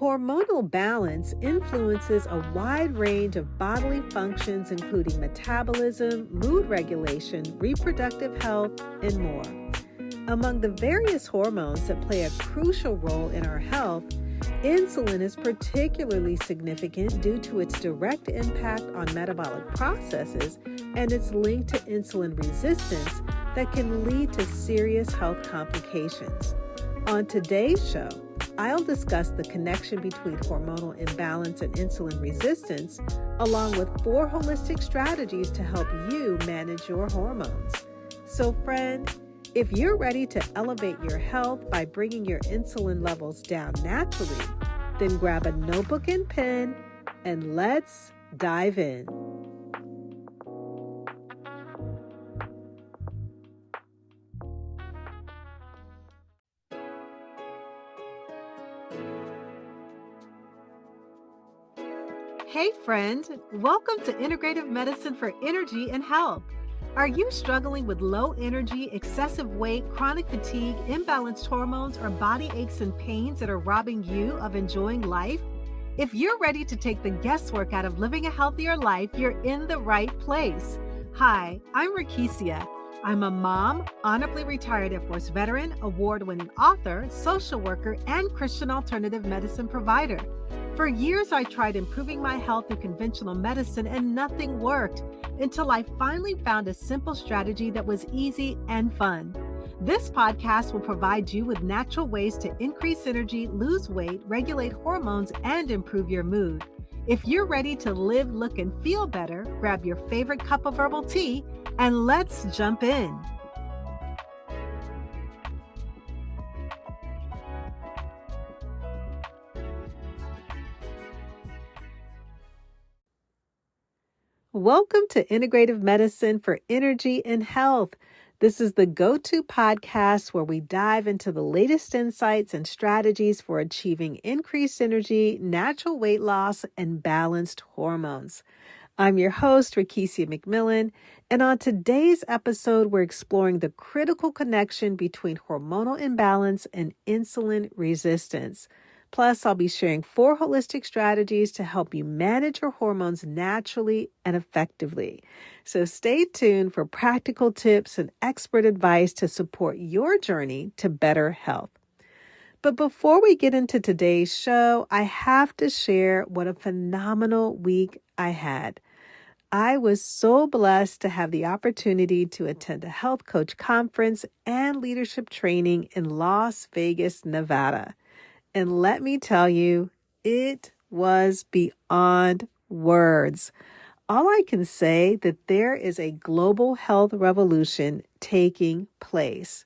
Hormonal balance influences a wide range of bodily functions, including metabolism, mood regulation, reproductive health, and more. Among the various hormones that play a crucial role in our health, insulin is particularly significant due to its direct impact on metabolic processes and its link to insulin resistance that can lead to serious health complications. On today's show, I'll discuss the connection between hormonal imbalance and insulin resistance, along with 4 holistic strategies to help you manage your hormones. So, friend, if you're ready to elevate your health by bringing your insulin levels down naturally, then grab a notebook and pen and let's dive in. Hey friend, welcome to Integrative Medicine for Energy and Health. Are you struggling with low energy, excessive weight, chronic fatigue, imbalanced hormones, or body aches and pains that are robbing you of enjoying life? If you're ready to take the guesswork out of living a healthier life, you're in the right place. Hi, I'm Rekishia. I'm a mom, honorably retired Air Force veteran, award-winning author, social worker, and Christian alternative medicine provider. For years, I tried improving my health through conventional medicine and nothing worked until I finally found a simple strategy that was easy and fun. This podcast will provide you with natural ways to increase energy, lose weight, regulate hormones, and improve your mood. If you're ready to live, look, and feel better, grab your favorite cup of herbal tea and let's jump in. Welcome to Integrative Medicine for Energy and Health. This is the go-to podcast where we dive into the latest insights and strategies for achieving increased energy, natural weight loss, and balanced hormones. I'm your host, Rekishia McMillan, and on today's episode, we're exploring the critical connection between hormonal imbalance and insulin resistance. Plus, I'll be sharing 4 holistic strategies to help you manage your hormones naturally and effectively. So stay tuned for practical tips and expert advice to support your journey to better health. But before we get into today's show, I have to share what a phenomenal week I had. I was so blessed to have the opportunity to attend a health coach conference and leadership training in Las Vegas, Nevada. And let me tell you, it was beyond words. All I can say that there is a global health revolution taking place.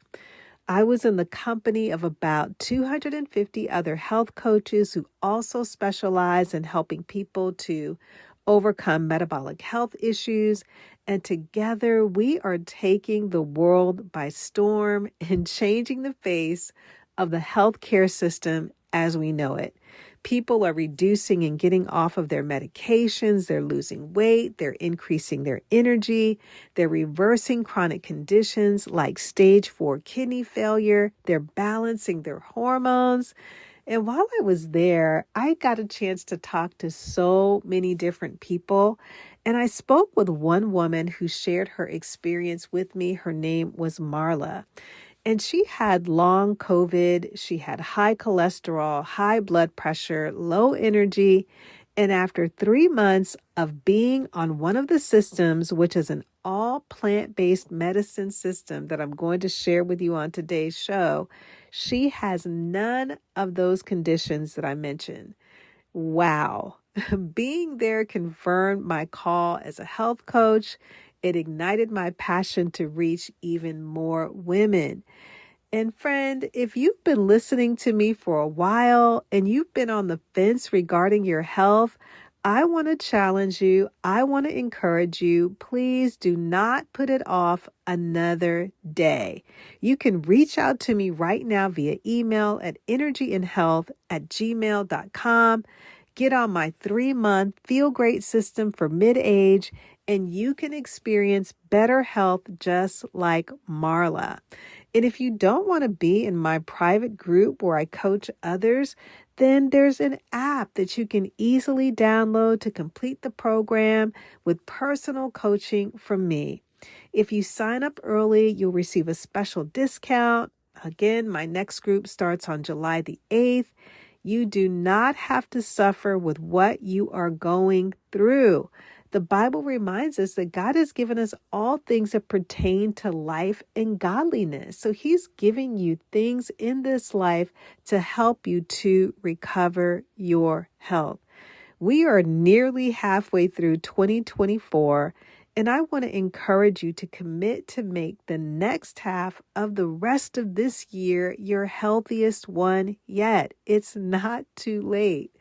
I was in the company of about 250 other health coaches who also specialize in helping people to overcome metabolic health issues. And together we are taking the world by storm and changing the face of the healthcare system as we know it. People are reducing and getting off of their medications. They're losing weight. They're increasing their energy. They're reversing chronic conditions like stage 4 kidney failure. They're balancing their hormones. And while I was there, I got a chance to talk to so many different people. And I spoke with one woman who shared her experience with me. Her name was Marla. And she had long COVID, she had high cholesterol, high blood pressure, low energy. And after 3 months of being on one of the systems, which is an all plant-based medicine system that I'm going to share with you on today's show, she has none of those conditions that I mentioned. Wow. Being there confirmed my call as a health coach. It ignited my passion to reach even more women. And friend, if you've been listening to me for a while and you've been on the fence regarding your health, I want to challenge you. I want to encourage you. Please do not put it off another day. You can reach out to me right now via email at energyandhealth@gmail.com. Get on my 3-month Feel Great system for mid-age, and you can experience better health just like Marla. And if you don't want to be in my private group where I coach others, then there's an app that you can easily download to complete the program with personal coaching from me. If you sign up early, you'll receive a special discount. Again, my next group starts on July the 8th. You do not have to suffer with what you are going through. The Bible reminds us that God has given us all things that pertain to life and godliness. So he's giving you things in this life to help you to recover your health. We are nearly halfway through 2024, and I want to encourage you to commit to make the next half of the rest of this year your healthiest one yet. It's not too late.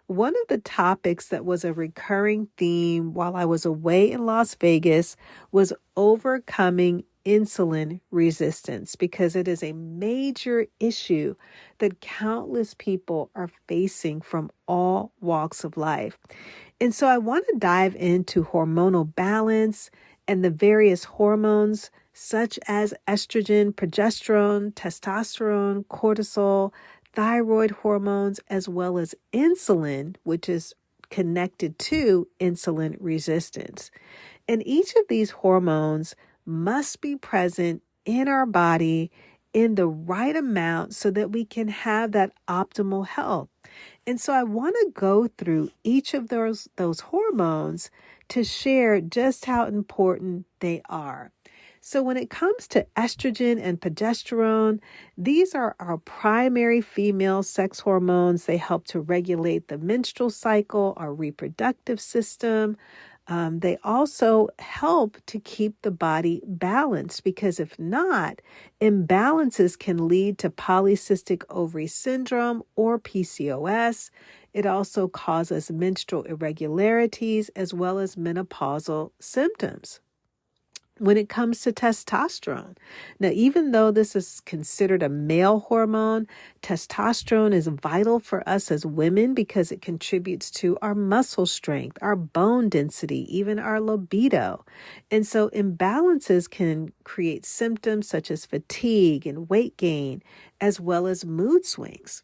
One of the topics that was a recurring theme while I was away in Las Vegas was overcoming insulin resistance, because it is a major issue that countless people are facing from all walks of life. And so I want to dive into hormonal balance and the various hormones such as estrogen, progesterone, testosterone, cortisol, thyroid hormones, as well as insulin, which is connected to insulin resistance. And each of these hormones must be present in our body in the right amount so that we can have that optimal health. And so I want to go through each of those hormones to share just how important they are. So when it comes to estrogen and progesterone, these are our primary female sex hormones. They help to regulate the menstrual cycle, our reproductive system. They also help to keep the body balanced, because if not, imbalances can lead to polycystic ovary syndrome or PCOS. It also causes menstrual irregularities as well as menopausal symptoms. When it comes to testosterone, now, even though this is considered a male hormone, testosterone is vital for us as women because it contributes to our muscle strength, our bone density, even our libido. And so imbalances can create symptoms such as fatigue and weight gain, as well as mood swings.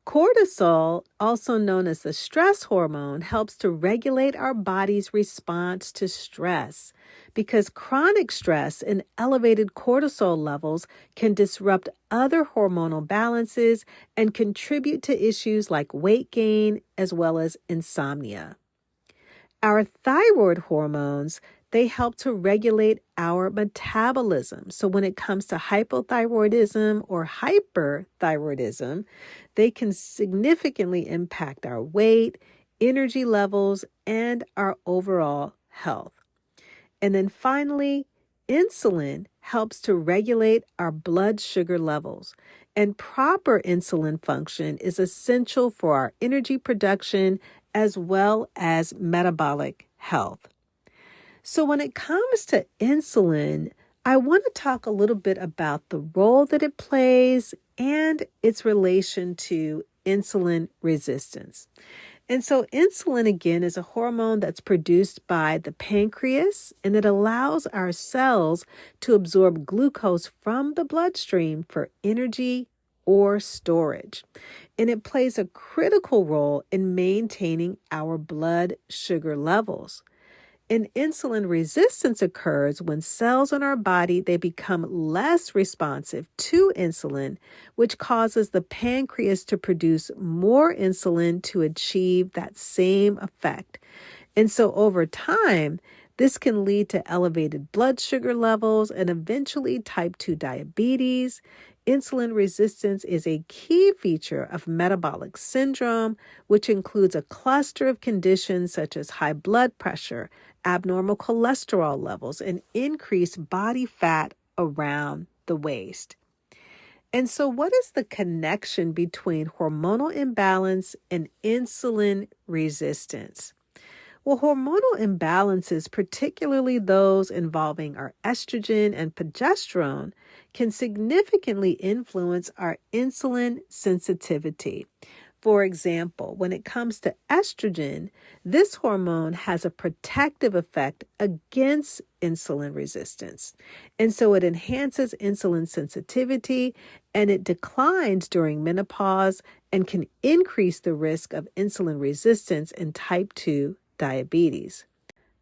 Cortisol, also known as the stress hormone, helps to regulate our body's response to stress, because chronic stress and elevated cortisol levels can disrupt other hormonal balances and contribute to issues like weight gain as well as insomnia. Our thyroid hormones, they help to regulate our metabolism. So when it comes to hypothyroidism or hyperthyroidism, they can significantly impact our weight, energy levels, and our overall health. And then finally, insulin helps to regulate our blood sugar levels. And proper insulin function is essential for our energy production as well as metabolic health. So when it comes to insulin, I want to talk a little bit about the role that it plays and its relation to insulin resistance. And so insulin, again, is a hormone that's produced by the pancreas, and it allows our cells to absorb glucose from the bloodstream for energy or storage. And it plays a critical role in maintaining our blood sugar levels. And insulin resistance occurs when cells in our body, they become less responsive to insulin, which causes the pancreas to produce more insulin to achieve that same effect. And so over time, this can lead to elevated blood sugar levels and eventually type 2 diabetes. Insulin resistance is a key feature of metabolic syndrome, which includes a cluster of conditions such as high blood pressure, abnormal cholesterol levels, and increased body fat around the waist. And so what is the connection between hormonal imbalance and insulin resistance? Well, hormonal imbalances, particularly those involving our estrogen and progesterone, can significantly influence our insulin sensitivity. For example, when it comes to estrogen, this hormone has a protective effect against insulin resistance. And so it enhances insulin sensitivity and it declines during menopause and can increase the risk of insulin resistance in type 2 diabetes.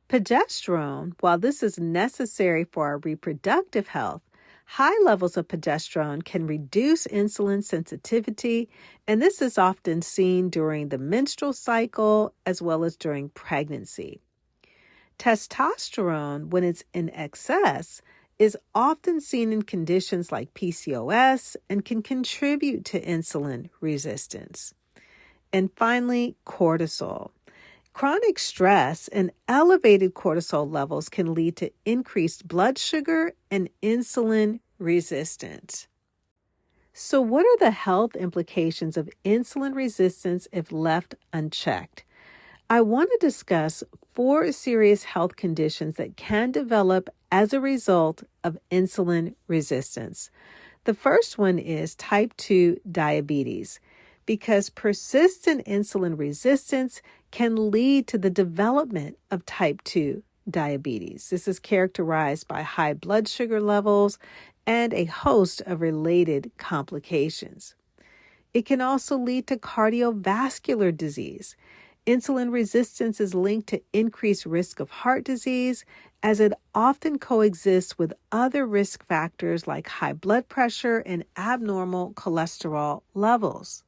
Progesterone, while this is necessary for our reproductive health, high levels of progesterone can reduce insulin sensitivity, and this is often seen during the menstrual cycle as well as during pregnancy. Testosterone, when it's in excess, is often seen in conditions like PCOS and can contribute to insulin resistance. And finally, cortisol. Chronic stress and elevated cortisol levels can lead to increased blood sugar and insulin resistance. So, what are the health implications of insulin resistance if left unchecked? I want to discuss 4 serious health conditions that can develop as a result of insulin resistance. The first one is type 2 diabetes, because persistent insulin resistance can lead to the development of type 2 diabetes. This is characterized by high blood sugar levels and a host of related complications. It can also lead to cardiovascular disease. Insulin resistance is linked to increased risk of heart disease, as it often coexists with other risk factors like high blood pressure and abnormal cholesterol levels.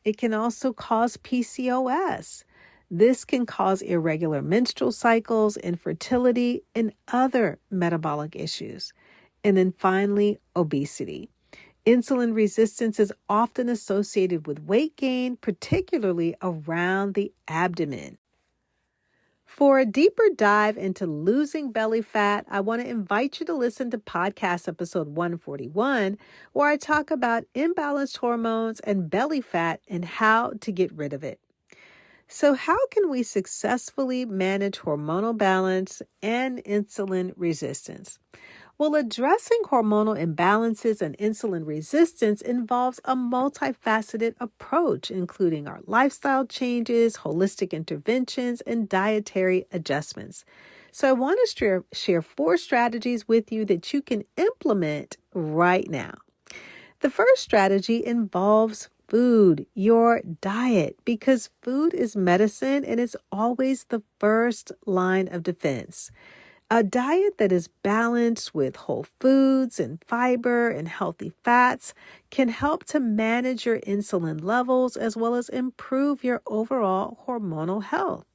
It can also cause PCOS. This can cause irregular menstrual cycles, infertility, and other metabolic issues. And then finally, obesity. Insulin resistance is often associated with weight gain, particularly around the abdomen. For a deeper dive into losing belly fat, I want to invite you to listen to podcast episode 141, where I talk about imbalanced hormones and belly fat and how to get rid of it. So how can we successfully manage hormonal balance and insulin resistance? Well, addressing hormonal imbalances and insulin resistance involves a multifaceted approach, including our lifestyle changes, holistic interventions, and dietary adjustments. So I want to share 4 strategies with you that you can implement right now. The first strategy involves food, your diet, because food is medicine and it's always the first line of defense. A diet that is balanced with whole foods and fiber and healthy fats can help to manage your insulin levels as well as improve your overall hormonal health.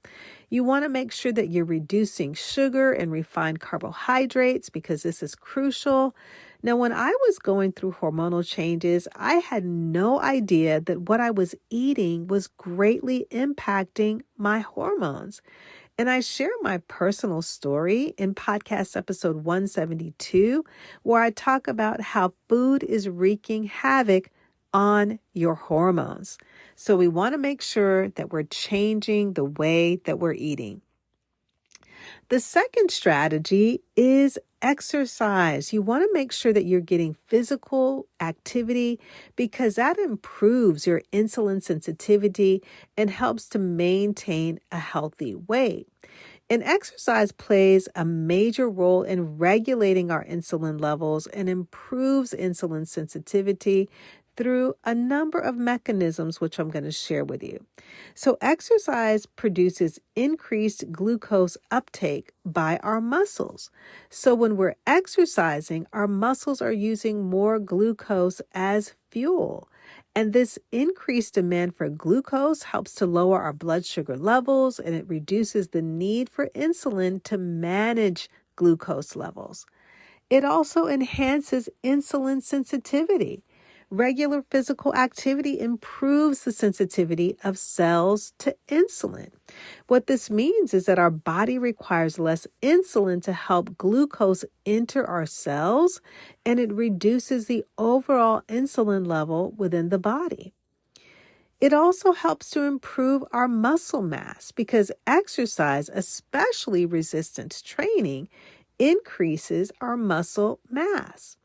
You want to make sure that you're reducing sugar and refined carbohydrates because this is crucial. Now, when I was going through hormonal changes, I had no idea that what I was eating was greatly impacting my hormones. And I share my personal story in podcast episode 172, where I talk about how food is wreaking havoc on your hormones. So we want to make sure that we're changing the way that we're eating. The second strategy is exercise. You want to make sure that you're getting physical activity because that improves your insulin sensitivity and helps to maintain a healthy weight. And exercise plays a major role in regulating our insulin levels and improves insulin sensitivity through a number of mechanisms, which I'm going to share with you. So exercise produces increased glucose uptake by our muscles. So when we're exercising, our muscles are using more glucose as fuel. And this increased demand for glucose helps to lower our blood sugar levels, and it reduces the need for insulin to manage glucose levels. It also enhances insulin sensitivity. Regular physical activity improves the sensitivity of cells to insulin. What this means is that our body requires less insulin to help glucose enter our cells, and it reduces the overall insulin level within the body. It also helps to improve our muscle mass because exercise, especially resistance training, increases our muscle mass.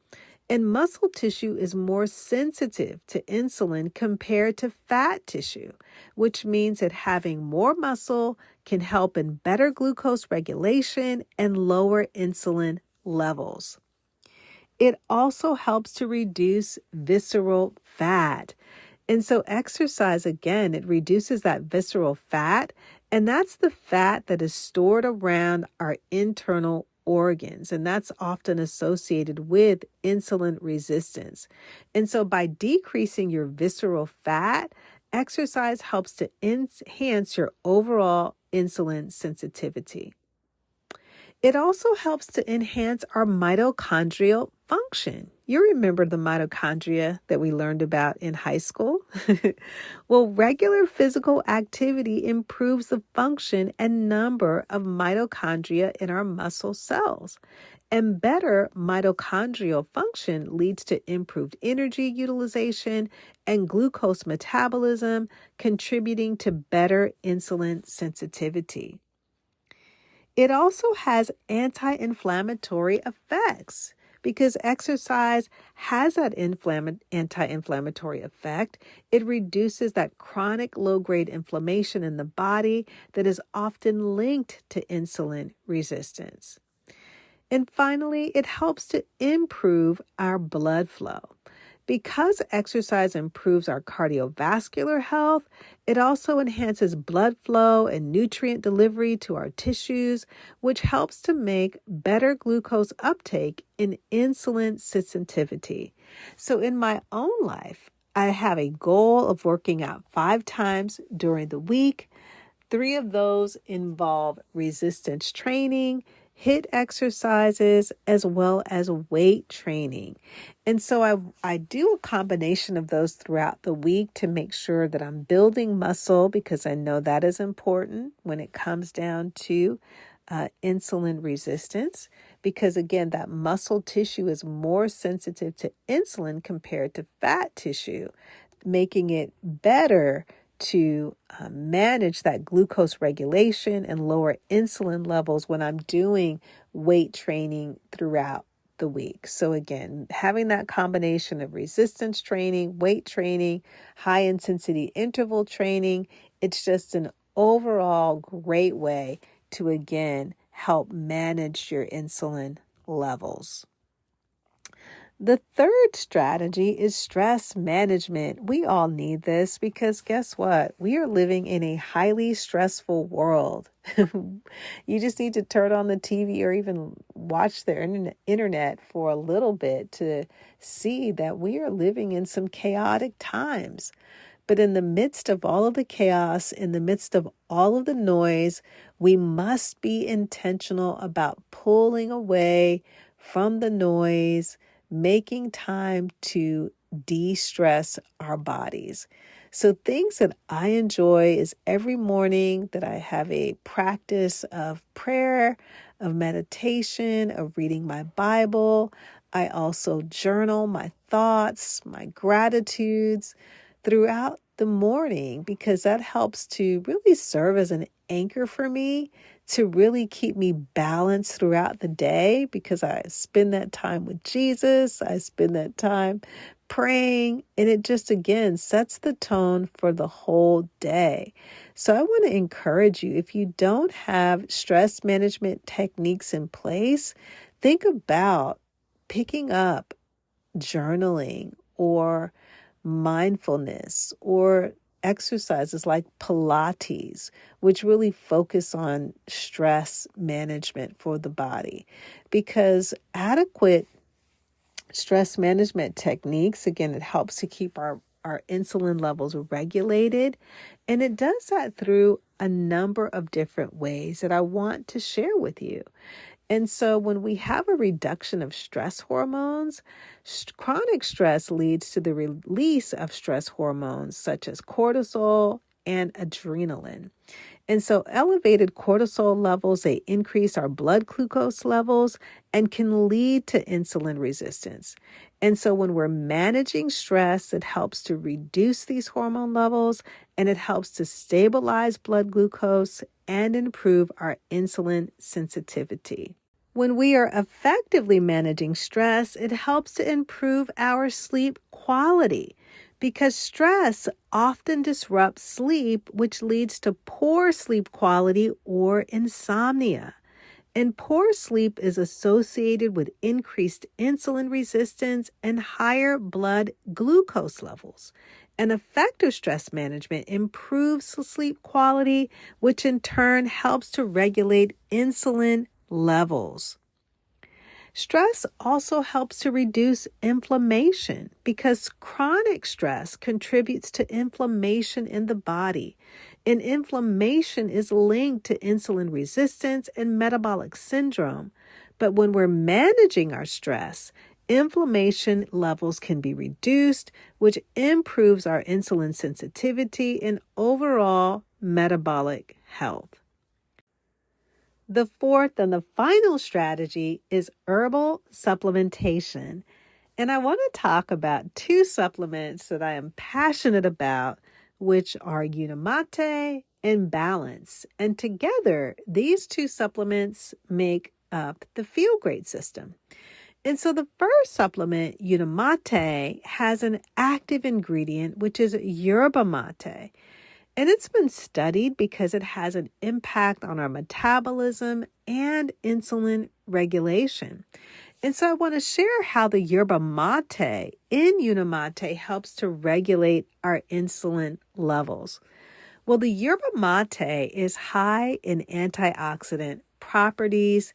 And muscle tissue is more sensitive to insulin compared to fat tissue, which means that having more muscle can help in better glucose regulation and lower insulin levels. It also helps to reduce visceral fat. And so exercise, again, it reduces that visceral fat, and that's the fat that is stored around our internal organs, and that's often associated with insulin resistance. And so by decreasing your visceral fat, exercise helps to enhance your overall insulin sensitivity. It also helps to enhance our mitochondrial function. You remember the mitochondria that we learned about in high school? Well, regular physical activity improves the function and number of mitochondria in our muscle cells. And better mitochondrial function leads to improved energy utilization and glucose metabolism, contributing to better insulin sensitivity. It also has anti-inflammatory effects because exercise has that anti-inflammatory effect. It reduces that chronic low-grade inflammation in the body that is often linked to insulin resistance. And finally, it helps to improve our blood flow. Because exercise improves our cardiovascular health, it also enhances blood flow and nutrient delivery to our tissues, which helps to make better glucose uptake and insulin sensitivity. So in my own life, I have a goal of working out 5 times during the week. 3 of those involve resistance training, HIIT exercises, as well as weight training. And so I do a combination of those throughout the week to make sure that I'm building muscle, because I know that is important when it comes down to insulin resistance, because again, that muscle tissue is more sensitive to insulin compared to fat tissue, making it better to manage that glucose regulation and lower insulin levels when I'm doing weight training throughout the week. So again, having that combination of resistance training, weight training, high intensity interval training, it's just an overall great way to again help manage your insulin levels. The third strategy is stress management. We all need this because guess what? We are living in a highly stressful world. You just need to turn on the TV or even watch the internet for a little bit to see that we are living in some chaotic times. But in the midst of all of the chaos, in the midst of all of the noise, we must be intentional about pulling away from the noise, making time to de-stress our bodies. So things that I enjoy is every morning that I have a practice of prayer, of meditation, of reading my Bible. I also journal my thoughts, my gratitudes throughout the morning, because that helps to really serve as an anchor for me to really keep me balanced throughout the day, because I spend that time with Jesus. I spend that time praying, and it just, again, sets the tone for the whole day. So I want to encourage you, if you don't have stress management techniques in place, think about picking up journaling or mindfulness or exercises like Pilates, which really focus on stress management for the body, because adequate stress management techniques, again, it helps to keep our insulin levels regulated. And it does that through a number of different ways that I want to share with you. And so when we have a reduction of stress hormones, chronic stress leads to the release of stress hormones such as cortisol and adrenaline. And so elevated cortisol levels, they increase our blood glucose levels and can lead to insulin resistance. And so when we're managing stress, it helps to reduce these hormone levels, and it helps to stabilize blood glucose and improve our insulin sensitivity. When we are effectively managing stress, it helps to improve our sleep quality because stress often disrupts sleep, which leads to poor sleep quality or insomnia. And poor sleep is associated with increased insulin resistance and higher blood glucose levels. And effective stress management improves sleep quality, which in turn helps to regulate insulin levels. Stress also helps to reduce inflammation because chronic stress contributes to inflammation in the body. And inflammation is linked to insulin resistance and metabolic syndrome. But when we're managing our stress, inflammation levels can be reduced, which improves our insulin sensitivity and overall metabolic health. The fourth and the final strategy is herbal supplementation. And I want to talk about two supplements that I am passionate about, which are Unimate and Balance. And together, these two supplements make up the Feel Great system. And so the first supplement, Unimate, has an active ingredient, which is yerba mate. And it's been studied because it has an impact on our metabolism and insulin regulation. And so I want to share how the yerba mate in Unimate helps to regulate our insulin levels. Well, the yerba mate is high in antioxidant properties,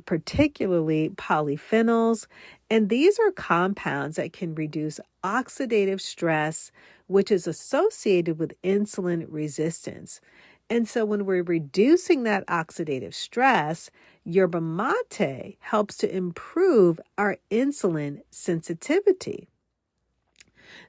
particularly polyphenols, and these are compounds that can reduce oxidative stress, which is associated with insulin resistance. And so when we're reducing that oxidative stress, yerba mate helps to improve our insulin sensitivity.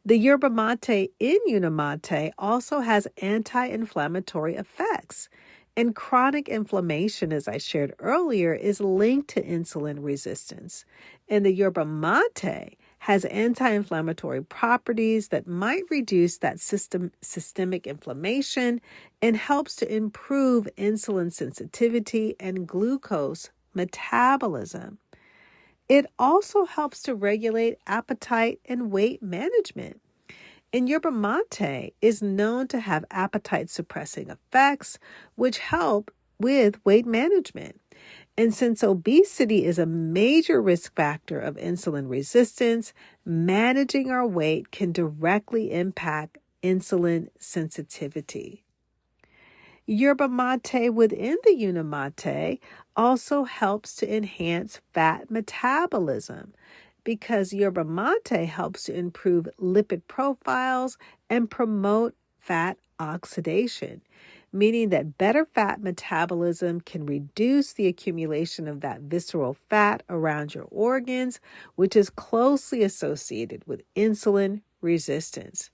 The yerba mate in Unimate also has anti-inflammatory effects. And chronic inflammation, as I shared earlier, is linked to insulin resistance. And the yerba mate has anti-inflammatory properties that might reduce that systemic inflammation and helps to improve insulin sensitivity and glucose metabolism. It also helps to regulate appetite and weight management. And yerba mate is known to have appetite-suppressing effects, which help with weight management. And since obesity is a major risk factor of insulin resistance, managing our weight can directly impact insulin sensitivity. Yerba mate within the Unimate also helps to enhance fat metabolism, because yerba mate helps to improve lipid profiles and promote fat oxidation, meaning that better fat metabolism can reduce the accumulation of that visceral fat around your organs, which is closely associated with insulin resistance.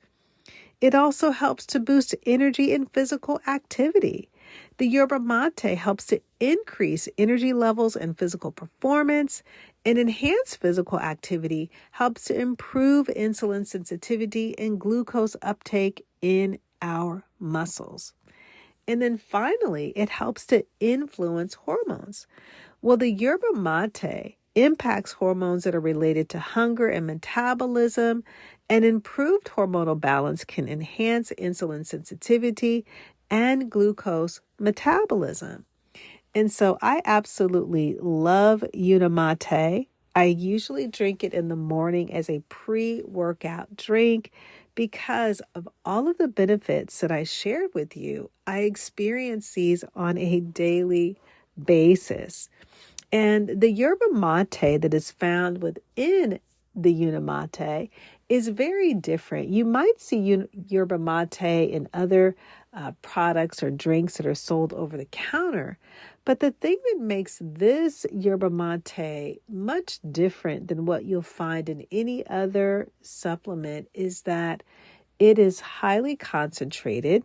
It also helps to boost energy and physical activity. The yerba mate helps to increase energy levels and physical performance, and enhanced physical activity helps to improve insulin sensitivity and glucose uptake in our muscles. And then finally, it helps to influence hormones. Well, the yerba mate impacts hormones that are related to hunger and metabolism, and improved hormonal balance can enhance insulin sensitivity and glucose metabolism. And so I absolutely love Unimate. I usually drink it in the morning as a pre-workout drink because of all of the benefits that I shared with you. I experience these on a daily basis. And the yerba mate that is found within the Unimate is very different. You might see yerba mate in other products or drinks that are sold over the counter. But the thing that makes this yerba mate much different than what you'll find in any other supplement is that it is highly concentrated,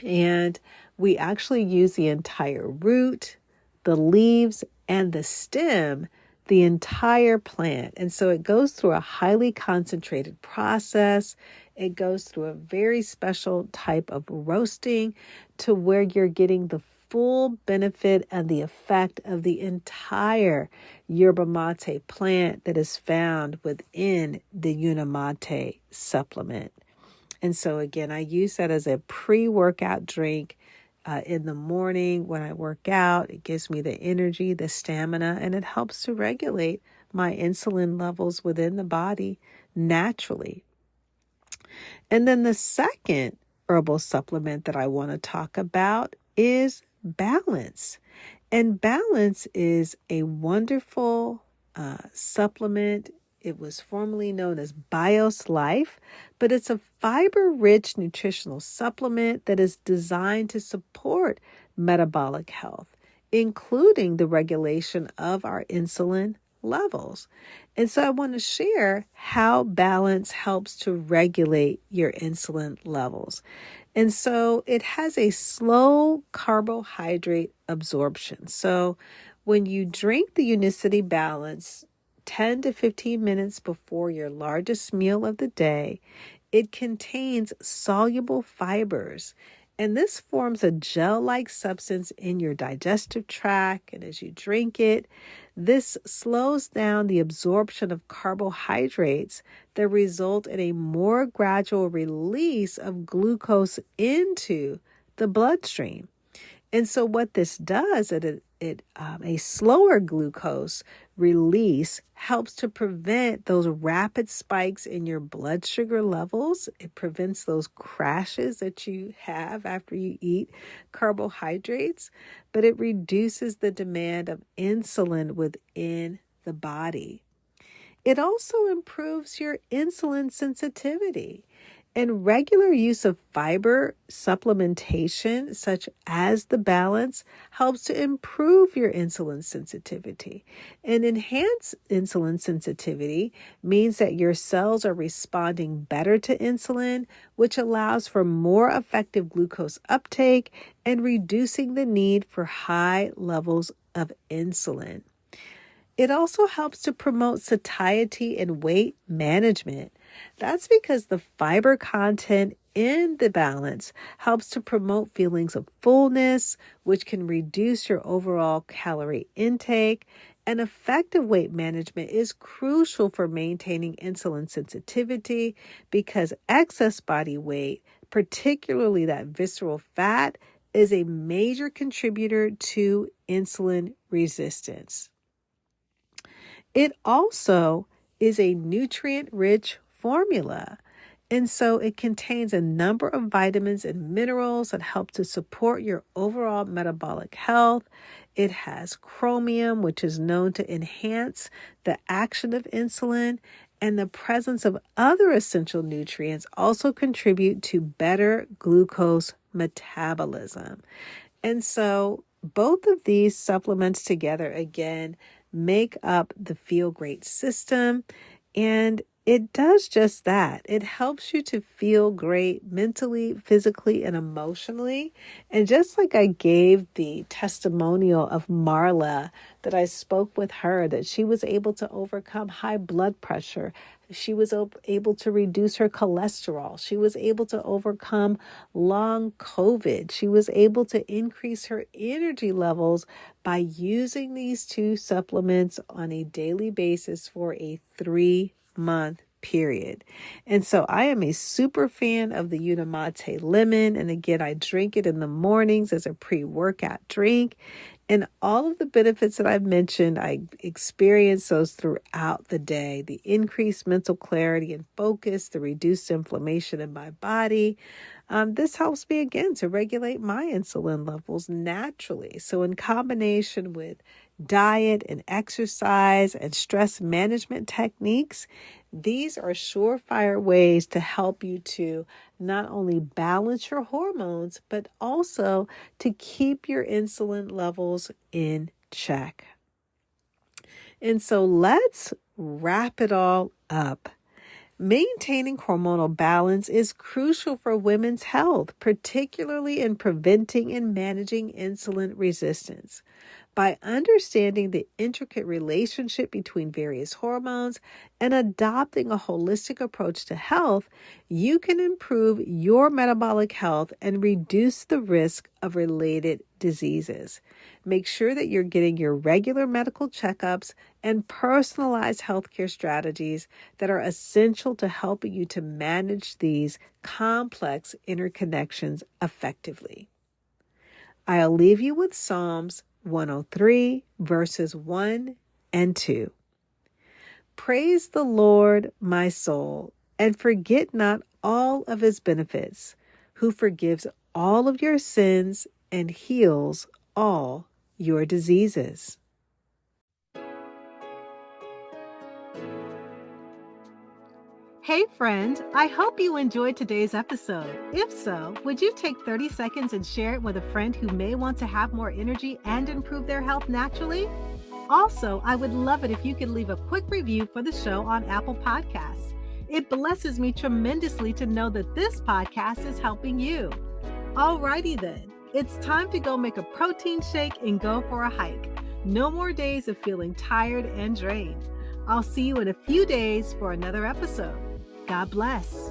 and we actually use the entire root, the leaves, and the stem, the entire plant. And so it goes through a highly concentrated process. It goes through a very special type of roasting to where you're getting the full benefit and the effect of the entire yerba mate plant that is found within the Unimate supplement. And so again, I use that as a pre-workout drink in the morning when I work out. It gives me the energy, the stamina, and it helps to regulate my insulin levels within the body naturally. And then the second herbal supplement that I want to talk about is balance. And balance is a wonderful supplement. It was formerly known as Bios Life, but it's a fiber-rich nutritional supplement that is designed to support metabolic health, including the regulation of our insulin levels. And so I want to share how balance helps to regulate your insulin levels. And so it has a slow carbohydrate absorption. So when you drink the Unicity Balance 10 to 15 minutes before your largest meal of the day, it contains soluble fibers. And this forms a gel-like substance in your digestive tract. And as you drink it, this slows down the absorption of carbohydrates that result in a more gradual release of glucose into the bloodstream. And so what this does, a slower glucose release helps to prevent those rapid spikes in your blood sugar levels. It prevents those crashes that you have after you eat carbohydrates, but it reduces the demand of insulin within the body. It also improves your insulin sensitivity. And regular use of fiber supplementation, such as the Balance, helps to improve your insulin sensitivity. And enhanced insulin sensitivity means that your cells are responding better to insulin, which allows for more effective glucose uptake and reducing the need for high levels of insulin. It also helps to promote satiety and weight management. That's because the fiber content in the Balance helps to promote feelings of fullness, which can reduce your overall calorie intake. And effective weight management is crucial for maintaining insulin sensitivity because excess body weight, particularly that visceral fat, is a major contributor to insulin resistance. It also is a nutrient-rich formula. And so it contains a number of vitamins and minerals that help to support your overall metabolic health. It has chromium, which is known to enhance the action of insulin, and the presence of other essential nutrients also contribute to better glucose metabolism. And so both of these supplements together, again, make up the Feel Great system, and it does just that. It helps you to feel great mentally, physically, and emotionally. And just like I gave the testimonial of Marla, that I spoke with her, that she was able to overcome high blood pressure. She was able to reduce her cholesterol. She was able to overcome long COVID. She was able to increase her energy levels by using these two supplements on a daily basis for a 3-month period. And so I am a super fan of the Unimate Lemon. And again, I drink it in the mornings as a pre-workout drink. And all of the benefits that I've mentioned, I experience those throughout the day. The increased mental clarity and focus, the reduced inflammation in my body. This helps me, again, to regulate my insulin levels naturally. So in combination with diet and exercise and stress management techniques, these are surefire ways to help you to not only balance your hormones, but also to keep your insulin levels in check. And so let's wrap it all up. Maintaining hormonal balance is crucial for women's health, particularly in preventing and managing insulin resistance. By understanding the intricate relationship between various hormones and adopting a holistic approach to health, you can improve your metabolic health and reduce the risk of related diseases. Make sure that you're getting your regular medical checkups and personalized healthcare strategies that are essential to helping you to manage these complex interconnections effectively. I'll leave you with Psalms 103, verses 1 and 2. Praise the Lord, my soul, and forget not all of his benefits, who forgives all of your sins and heals all your diseases. Hey friend, I hope you enjoyed today's episode. If so, would you take 30 seconds and share it with a friend who may want to have more energy and improve their health naturally? Also, I would love it if you could leave a quick review for the show on Apple Podcasts. It blesses me tremendously to know that this podcast is helping you. Alrighty then, it's time to go make a protein shake and go for a hike. No more days of feeling tired and drained. I'll see you in a few days for another episode. God bless.